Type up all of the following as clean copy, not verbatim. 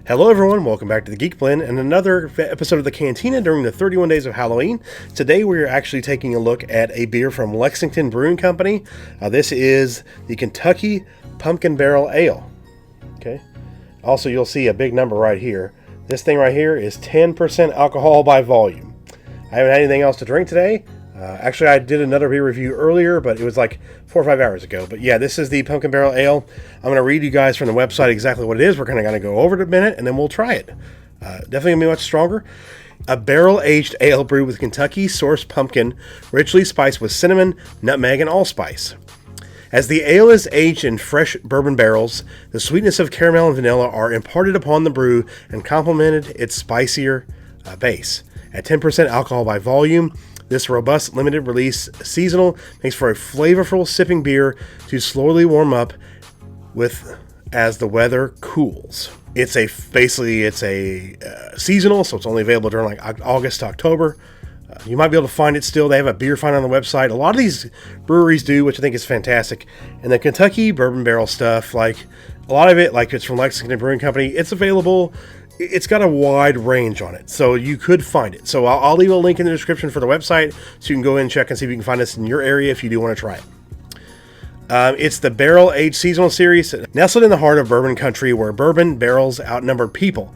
Hello everyone, welcome back to the Geek Blend and another episode of the Cantina during the 31 days of Halloween. Today we're actually taking a look at a beer from Lexington Brewing Company. This is the Kentucky Pumpkin Barrel Ale. Okay. Also, you'll see a big number right here. This thing right here is 10% alcohol by volume. I haven't had anything else to drink today. Actually, I did another beer review earlier, but it was like 4 or 5 hours ago. But yeah, this is the Pumpkin Barrel Ale. I'm going to read you guys from the website exactly what it is. We're kind of going to go over it a minute, and then we'll try it. Definitely going to be much stronger. A barrel-aged ale brewed with Kentucky-sourced pumpkin, richly spiced with cinnamon, nutmeg, and allspice. As the ale is aged in fresh bourbon barrels, the sweetness of caramel and vanilla are imparted upon the brew and complemented its spicier base. At 10% alcohol by volume, this robust, limited-release seasonal makes for a flavorful sipping beer to slowly warm up with as the weather cools. It's a seasonal, so it's only available during like August to October. You might be able to find it still. They have a beer find on the website. A lot of these breweries do, which I think is fantastic. And the Kentucky bourbon barrel stuff, like a lot of it, like it's from Lexington Brewing Company. It's available. It's got a wide range on it, so you could find it. So I'll leave a link in the description for the website, so you can go in and check and see if you can find this in your area if you do want to try it. It's the Barrel Aged Seasonal Series, nestled in the heart of bourbon country where bourbon barrels outnumbered people.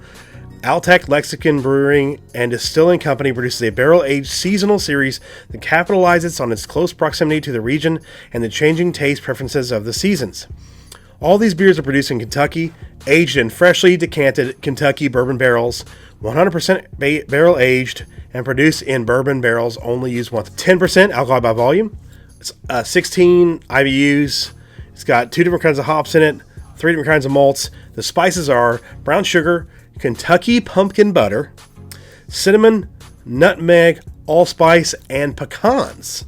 Altec Lexington Brewing and Distilling Company produces a barrel-aged seasonal series that capitalizes on its close proximity to the region and the changing taste preferences of the seasons. All these beers are produced in Kentucky, aged in freshly decanted Kentucky bourbon barrels, 100% barrel-aged, and produced in bourbon barrels only used once. 10% alcohol by volume. It's 16 IBUs. It's got 2 different kinds of hops in it, 3 different kinds of malts. The spices are brown sugar, Kentucky pumpkin butter, cinnamon, nutmeg, allspice, and pecans.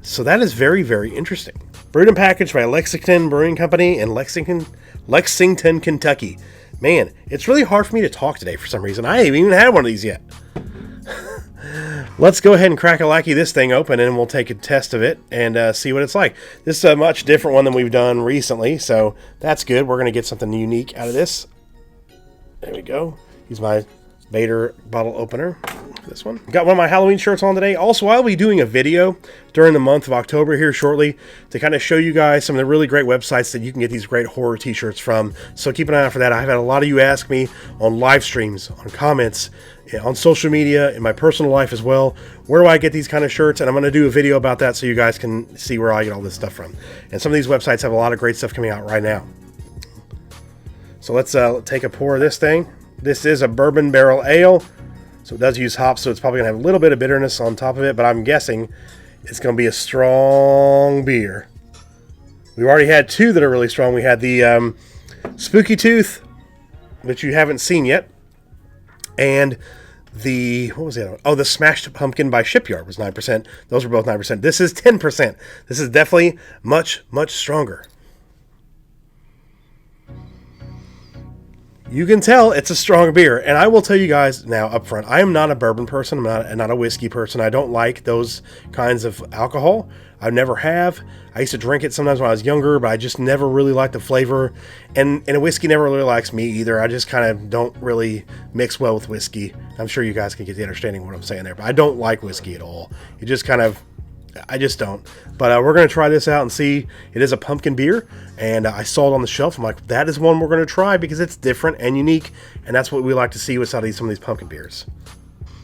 So that is very, very interesting. Brewed and packaged by Lexington Brewing Company in Lexington, Kentucky. Man, it's really hard for me to talk today for some reason. I haven't even had one of these yet. Let's go ahead and crack-a-lackey this thing open, and we'll take a test of it and see what it's like. This is a much different one than we've done recently, so that's good. We're going to get something unique out of this. There we go. Use my Vader bottle opener. This one. Got one of my Halloween shirts on today. Also, I'll be doing a video during the month of October here shortly to kind of show you guys some of the really great websites that you can get these great horror t-shirts from. So keep an eye out for that. I've had a lot of you ask me on live streams, on comments, on social media, in my personal life as well. Where do I get these kind of shirts? And I'm going to do a video about that so you guys can see where I get all this stuff from. And some of these websites have a lot of great stuff coming out right now. So let's take a pour of this thing. This is a bourbon barrel ale. So it does use hops, so it's probably going to have a little bit of bitterness on top of it, but I'm guessing it's going to be a strong beer. We've already had 2 that are really strong. We had the Spooky Tooth, which you haven't seen yet, and the, what was the other one? Oh, the Smashed Pumpkin by Shipyard was 9%. Those were both 9%. This is 10%. This is definitely much, much stronger. You can tell it's a strong beer, and I will tell you guys now up front, I am not a bourbon person, I'm not a whiskey person. I don't like those kinds of alcohol. I never have. I used to drink it sometimes when I was younger, but I just never really liked the flavor, and a whiskey never really likes me either. I just kind of don't really mix well with whiskey. I'm sure you guys can get the understanding of what I'm saying there, but I don't like whiskey at all. It just kind of, I just don't. But we're going to try this out and see. It is a pumpkin beer, and I saw it on the shelf. I'm like, that is one we're going to try because it's different and unique, and that's what we like to see with some of these pumpkin beers.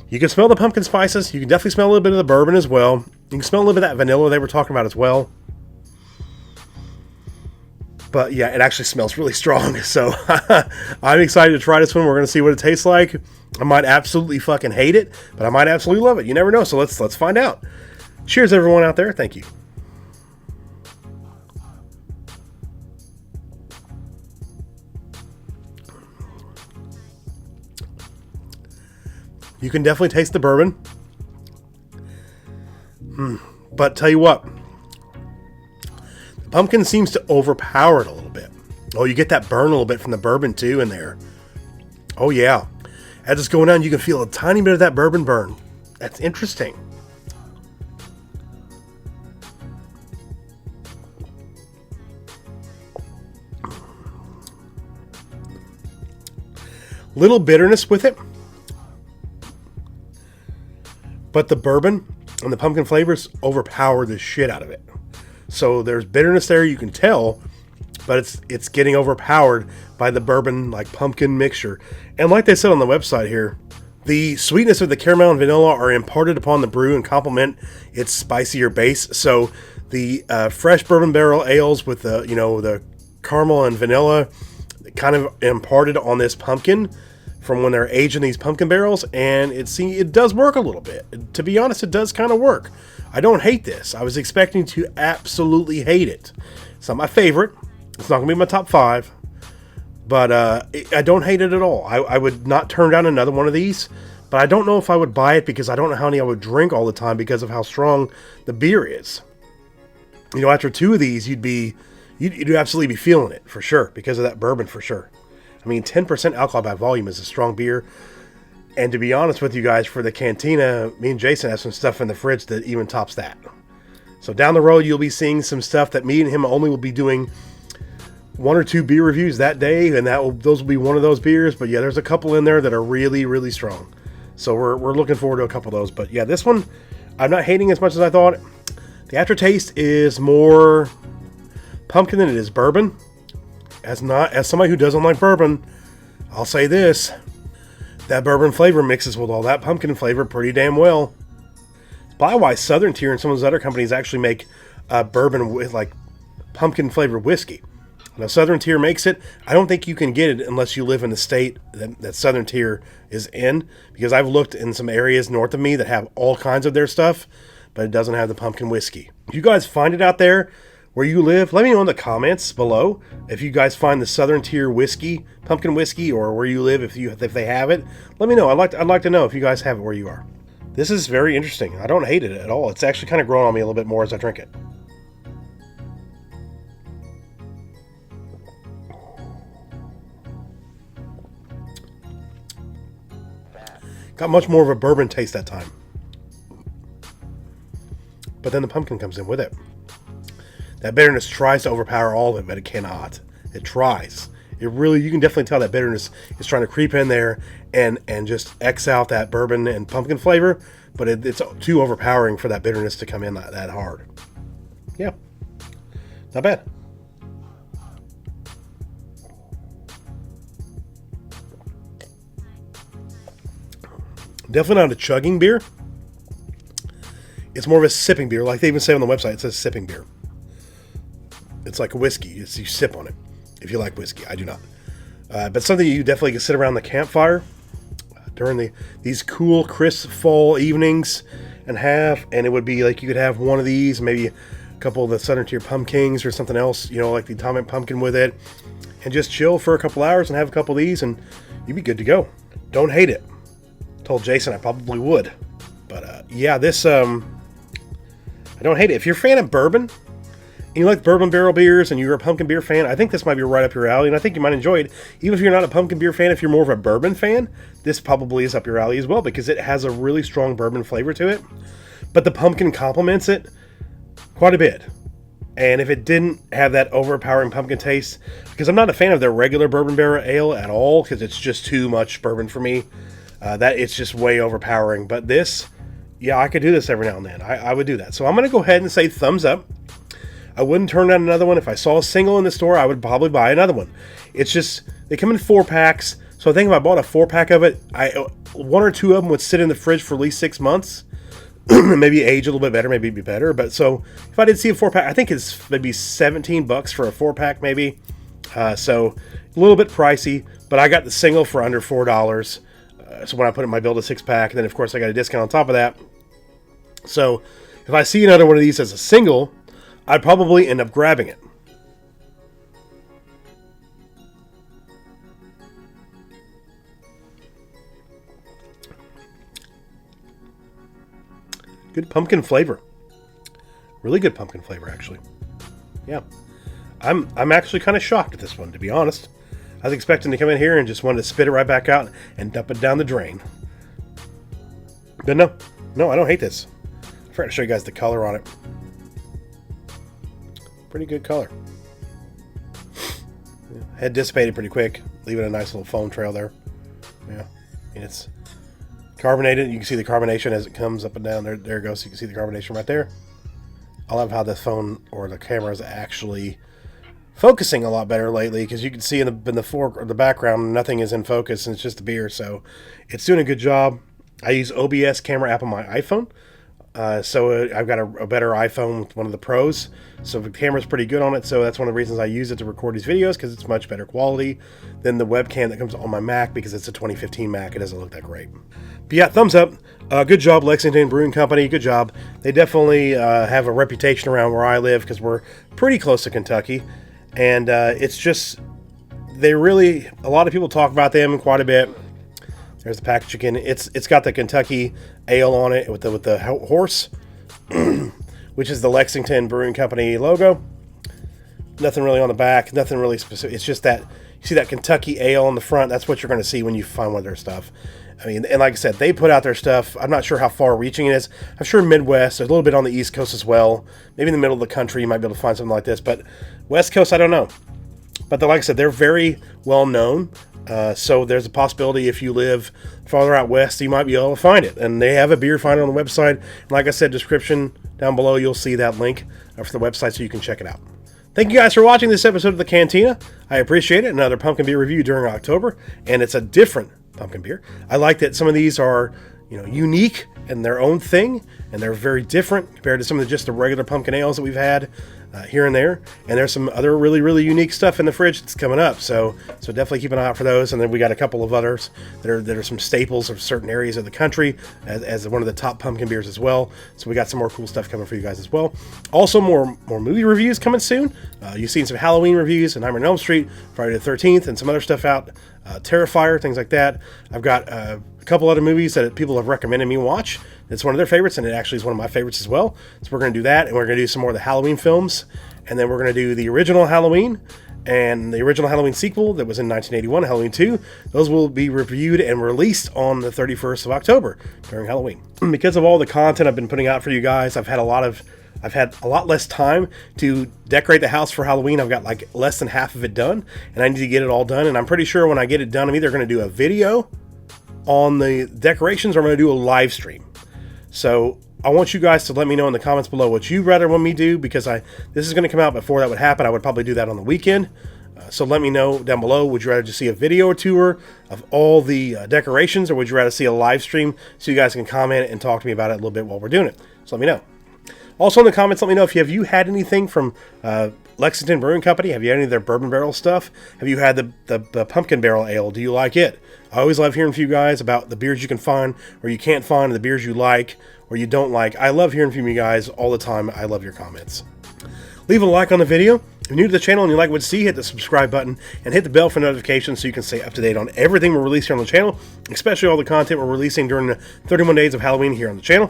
You can smell the pumpkin spices. You can definitely smell a little bit of the bourbon as well. You can smell a little bit of that vanilla they were talking about as well. But yeah, it actually smells really strong, so I'm excited to try this one. We're going to see what it tastes like. I might absolutely fucking hate it, but I might absolutely love it. You never know, so let's find out. Cheers, everyone out there. Thank you. You can definitely taste the bourbon. But tell you what, the pumpkin seems to overpower it a little bit. Oh, you get that burn a little bit from the bourbon too in there. Oh yeah. As it's going on, you can feel a tiny bit of that bourbon burn. That's interesting. Little bitterness with it, but the bourbon and the pumpkin flavors overpower the shit out of it. So there's bitterness there, you can tell, but it's getting overpowered by the bourbon, like pumpkin mixture. And like they said on the website here, the sweetness of the caramel and vanilla are imparted upon the brew and complement its spicier base. So the fresh bourbon barrel ales with the the caramel and vanilla kind of imparted on this pumpkin from when they're aged in these pumpkin barrels, and it does work a little bit. To be honest, it does kind of work. I don't hate this. I was expecting to absolutely hate it. It's not my favorite. It's not going to be my top 5. But I don't hate it at all. I would not turn down another one of these. But I don't know if I would buy it because I don't know how many I would drink all the time because of how strong the beer is. After 2 of these, you'd absolutely be feeling it for sure because of that bourbon for sure. I mean, 10% alcohol by volume is a strong beer. And to be honest with you guys, for the Cantina, me and Jason have some stuff in the fridge that even tops that. So down the road, you'll be seeing some stuff that me and him only will be doing 1 or 2 beer reviews that day, and those will be one of those beers. But yeah, there's a couple in there that are really, really strong. So we're looking forward to a couple of those. But yeah, this one, I'm not hating as much as I thought. The aftertaste is more pumpkin than it is bourbon. As somebody who doesn't like bourbon, I'll say this. That bourbon flavor mixes with all that pumpkin flavor pretty damn well. It's probably why Southern Tier and some of those other companies actually make bourbon with like pumpkin flavored whiskey. Now Southern Tier makes it. I don't think you can get it unless you live in the state that Southern Tier is in, because I've looked in some areas north of me that have all kinds of their stuff, but it doesn't have the pumpkin whiskey. If you guys find it out there where you live, let me know in the comments below if you guys find the Southern Tier whiskey, pumpkin whiskey, or where you live if they have it. Let me know. I'd like to know if you guys have it where you are. This is very interesting. I don't hate it at all. It's actually kind of growing on me a little bit more as I drink it. Got much more of a bourbon taste that time. But then the pumpkin comes in with it. That bitterness tries to overpower all of it, but it cannot. It tries. You can definitely tell that bitterness is trying to creep in there and just X out that bourbon and pumpkin flavor, but it's too overpowering for that bitterness to come in that hard. Yeah. Not bad. Definitely not a chugging beer. It's more of a sipping beer. Like they even say on the website, it says sipping beer. It's like a whiskey. You sip on it if you like whiskey. I do not. But something you definitely can sit around the campfire during these cool, crisp fall evenings and it would be like you could have one of these, maybe a couple of the Southern Tier pumpkins or something else, like the atomic pumpkin with it, and just chill for a couple hours and have a couple of these and you'd be good to go. Don't hate it. Told Jason I probably would. But yeah, this, I don't hate it. If you're a fan of bourbon, and you like bourbon barrel beers, and you're a pumpkin beer fan, I think this might be right up your alley, and I think you might enjoy it. Even if you're not a pumpkin beer fan, if you're more of a bourbon fan, this probably is up your alley as well, because it has a really strong bourbon flavor to it. But the pumpkin complements it quite a bit. And if it didn't have that overpowering pumpkin taste, because I'm not a fan of their regular bourbon barrel ale at all, because it's just too much bourbon for me. That it's just way overpowering. But this, yeah, I could do this every now and then. I would do that. So I'm going to go ahead and say thumbs up. I wouldn't turn down another one. If I saw a single in the store, I would probably buy another one. It's just, they come in 4-packs. So I think if I bought a 4-pack of it, 1 or 2 of them would sit in the fridge for at least 6 months. Maybe age a little bit better, maybe be better. But so if I did see a 4-pack, I think it's maybe $17 for a 4-pack maybe. So a little bit pricey, but I got the single for under $4. So when I put in my bill to 6-pack, and then of course I got a discount on top of that. So if I see another one of these as a single, I'd probably end up grabbing it. Good pumpkin flavor. Really good pumpkin flavor, actually. Yeah. I'm actually kind of shocked at this one, to be honest. I was expecting to come in here and just wanted to spit it right back out and dump it down the drain. But no, I don't hate this. I forgot to show you guys the color on it. Pretty good color. Had dissipated pretty quick, leaving a nice little foam trail there. Yeah, and it's carbonated. You can see the carbonation as it comes up and down. There it goes. You can see the carbonation right there. I love how the phone or the camera is actually focusing a lot better lately, because you can see in the background nothing is in focus and it's just the beer, so it's doing a good job. I use OBS camera app on my iPhone, so I've got a better iPhone, one of the Pros, so the camera's pretty good on it, so that's one of the reasons I use it to record these videos, because it's much better quality than the webcam that comes on my Mac, because it's a 2015 Mac. It doesn't look that great. But yeah, thumbs up. Good job, Lexington Brewing Company. Good job. They definitely have a reputation around where I live, because we're pretty close to Kentucky. And it's just, a lot of people talk about them quite a bit. There's the package again. It's got the Kentucky ale on it with the horse, which is the Lexington Brewing Company logo. Nothing really on the back, nothing really specific. It's just that, you see that Kentucky ale on the front, that's what you're going to see when you find one of their stuff. I mean, and like I said, they put out their stuff. I'm not sure how far reaching it is. I'm sure Midwest, there's a little bit on the East Coast as well. Maybe in the middle of the country, you might be able to find something like this. But West Coast, I don't know. But like I said, they're very well known. So there's a possibility if you live farther out west, you might be able to find it. And they have a beer finder on the website. And like I said, description down below, you'll see that link for the website so you can check it out. Thank you guys for watching this episode of the Cantina. I appreciate it. Another pumpkin beer review during October. And it's a different pumpkin beer. I like that some of these are, unique in their own thing, and they're very different compared to some of just the regular pumpkin ales that we've had here and there. And there's some other really, really unique stuff in the fridge that's coming up. So definitely keep an eye out for those. And then we got a couple of others that are some staples of certain areas of the country as one of the top pumpkin beers as well. So we got some more cool stuff coming for you guys as well. Also, more movie reviews coming soon. You've seen some Halloween reviews, and Nightmare on Elm Street, Friday the 13th, and some other stuff out. Terrifier, things like that. I've got a couple other movies that people have recommended me watch. It's one of their favorites, and it actually is one of my favorites as well. So we're going to do that, and we're going to do some more of the Halloween films, and then we're going to do the original Halloween and the original Halloween sequel that was in 1981, Halloween 2. Those will be reviewed and released on the 31st of October during Halloween. Because of all the content I've been putting out for you guys, I've had a lot less time to decorate the house for Halloween. I've got like less than half of it done, and I need to get it all done. And I'm pretty sure when I get it done, I'm either going to do a video on the decorations or I'm going to do a live stream. So I want you guys to let me know in the comments below what you'd rather want me do, because this is going to come out before that would happen. I would probably do that on the weekend. So let me know down below. Would you rather just see a video tour of all the decorations, or would you rather see a live stream so you guys can comment and talk to me about it a little bit while we're doing it? So let me know. Also in the comments, let me know if you had anything from Lexington Brewing Company. Have you had any of their bourbon barrel stuff? Have you had the pumpkin barrel ale? Do you like it? I always love hearing from you guys about the beers you can find or you can't find, and the beers you like or you don't like. I love hearing from you guys all the time. I love your comments. Leave a like on the video. If you're new to the channel and you like what you see, hit the subscribe button and hit the bell for notifications so you can stay up to date on everything we're releasing on the channel, especially all the content we're releasing during the 31 days of Halloween here on the channel.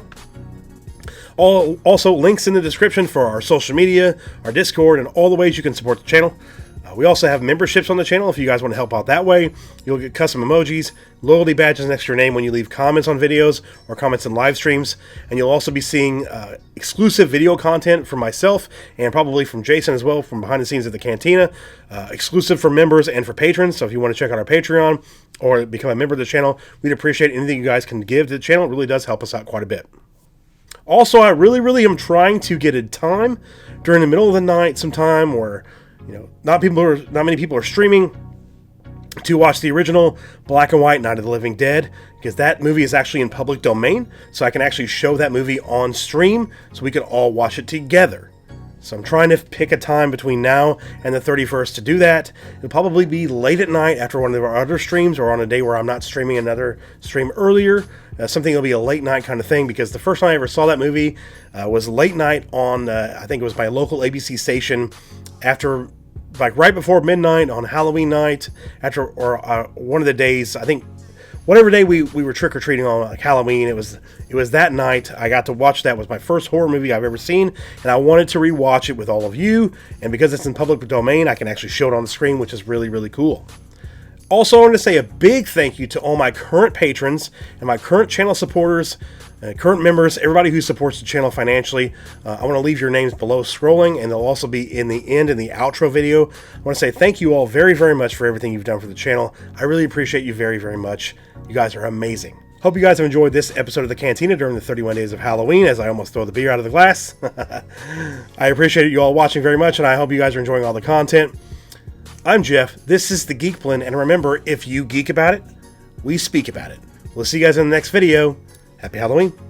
Also, links in the description for our social media, our Discord, and all the ways you can support the channel. We also have memberships on the channel if you guys want to help out that way. You'll get custom emojis, loyalty badges next to your name when you leave comments on videos or comments in live streams. And you'll also be seeing exclusive video content from myself and probably from Jason as well from behind the scenes at the Cantina. Exclusive for members and for patrons. So if you want to check out our Patreon or become a member of the channel, we'd appreciate anything you guys can give to the channel. It really does help us out quite a bit. Also, I really am trying to get a time during the middle of the night sometime, or not many people are streaming, to watch the original black and white Night of the Living Dead, because that movie is actually in public domain, so I can actually show that movie on stream so we can all watch it together. So I'm trying to pick a time between now and the 31st to do that. It'll probably be late at night after one of our other streams, or on a day where I'm not streaming another stream earlier. Something that'll be a late night kind of thing, because the first time I ever saw that movie was late night on, I think it was my local ABC station, after, like right before midnight on Halloween night, or one of the days, I think, whatever day we were trick-or-treating on, like Halloween, it was that night. I got to watch that. It was my first horror movie I've ever seen, and I wanted to rewatch it with all of you, and because it's in public domain, I can actually show it on the screen, which is really cool. Also, I want to say a big thank you to all my current patrons and my current channel supporters. current members, everybody who supports the channel financially. I want to leave your names below scrolling, and they'll also be in the end in the outro video. I want to say thank you all very, very much for everything you've done for the channel. I really appreciate you very, very much. You guys are amazing. Hope you guys have enjoyed this episode of the Cantina during the 31 days of Halloween, as I almost throw the beer out of the glass. I appreciate you all watching very much, and I hope you guys are enjoying all the content. I'm Jeff. This is the Geek Blend, and remember, if you geek about it, we speak about it. We'll see you guys in the next video. Happy Halloween.